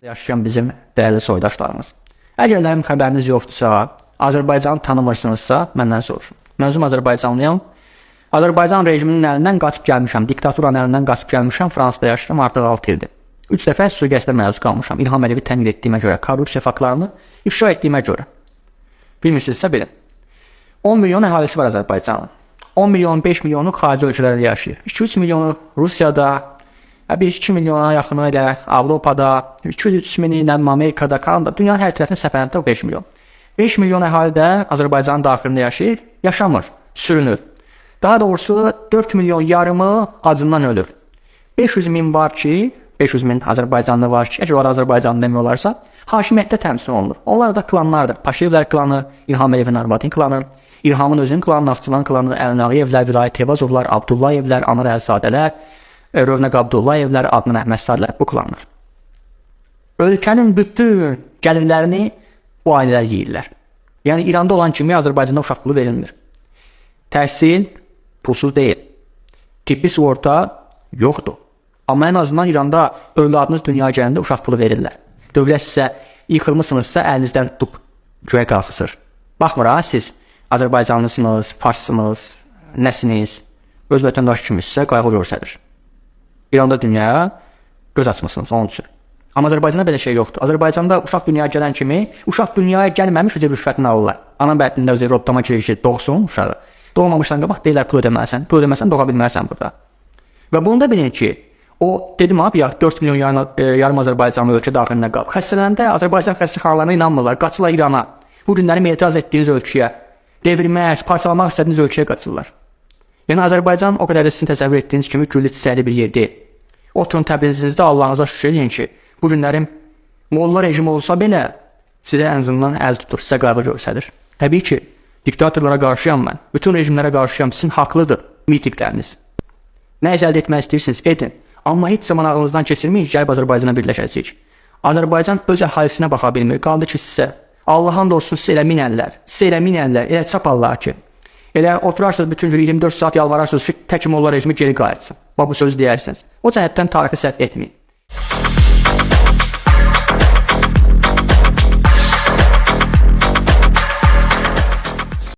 yaşayan bizim dəyərli soydaşlarımız. Əgərlərim xəbəriniz yoxdursa, Azərbaycanı tanımırsınızsa, məndən soruşun. Mən özüm Azərbaycanlıyam. Azərbaycan rejiminin əlindən qaçıb gəlmişəm, diktaturanın əlindən qaçıb gəlmişəm, Fransada yaşayıram, artıq 6 ildir. 3 dəfə sui-qəsdə məruz qalmışam, İlham Əliyevi tənqid etdiyimə görə, korrupsiya faktlarını ifşa etdiyimə görə. Bilmirsinizsə bilin. 10 milyon əhalisi var Azərbaycanın. 10 milyon, 5 milyonu xarici ölkələrdə yaşayır. 2-3 milyonu Rusiyada, 1-2 milyona yaxını ilə Avropada, 2-3 milyonu Amerikada, Kanada, dünyanın hər tərəfində səfərində 5 milyon. 5 milyon əhali də Azərbaycanın daxilində yaşayır, yaşamır, sürünür. Daha doğrusu 4 milyon yarımı acından ölür. 500 min var ki, 500 min Azərbaycanlı var ki, əgər onlar Azərbaycanlı demək olarsa, hakimiyyətdə təmsil olunur. Onlar da klanlardır. Paşayevlər klanı, İlham Əliyevin arvadın klanı, İlhamın özünün klanı, Naxçıvan klanı, Əlinağıyevlər, Vilayət Tevazovlar, Abdullayevlər, Anar Əlsadələr, Rövnəq Abdullayevlər, Adnan Əhmədsədlər, bu klanlar. Ölkənin bütün gəlirlərini bu ailələr yeyirlər. Yəni İranda olan kimi Azərbaycanda uşaq pulu verilmir. Təhsil pulsuz deyil. Tibbi sığorta yoxdur. Amma ən azından İranda övladınız dünyaya gələndə uşaq pulu verirlər. Dövlət sizə yıxılmışsınızsa əlinizdən tutub göyə qalxısır. Baxmır, siz Azərbaycanlısınız, farssınız, nəsiniz, öz vətəndaş kimisə qayğı görsədir. İranda dünyaya göz açmışsınız onun üçün. Amma Azərbaycanda belə şey yoxdur. Azərbaycanda uşaq dünyaya gələn kimi, uşaq dünyaya gəlməmiş özü rüşvətini alırlar. Ana bətnində özü roddama kirişir, doğsun uşağı. Doğmamışdan qabaq deyirlər pul ödəməlisən, pul ödəməsən doğa bilməlisən burada. Və bunu da bilin ki, o dedim abi ya 4 milyon yarım Azərbaycanlı ölkə daxilinə qalıb. Xəstələndə Azərbaycan xəstəxanalarına inanmırlar, qaçırlar İrana. Bu günləri etiraz etdiyiniz ölkəyə, devirmək, parçalamaq istədiyiniz ölkəyə qaçırlar. Yəni Azərbaycan o qədər də sizin təsəvvür etdiyiniz kimi güllü çiçəkli bir yer deyil. Oturun təbrinizdə Allahınıza şükür edin ki, bu günlərin molla rejimi olsa belə sizə ən azından əl tutur, sizə qayğı görsədir. Təbii ki, diktatorlara qarşıyam mən, bütün rejimlərə qarşıyam, sizin haqlıdır mitikləriniz. Nə əldə etmək istəyirsiniz, edin. Amma heç zaman ağlınızdan keçirməyin, gəlib Azərbaycana birləşəcəyik. Azərbaycan öz əhalisinə baxa bilmir, qaldı ki sizə. Allah'ın olsun siz elə minərlər, elə çapallar ki. Elə oturarsınız bütün gün 24 saat yalvararsınız ki, təkim onlar rejimi geri qayıtsın. Bu sözü deyirsiniz. O cəhətdən tarixi səhv etməyin.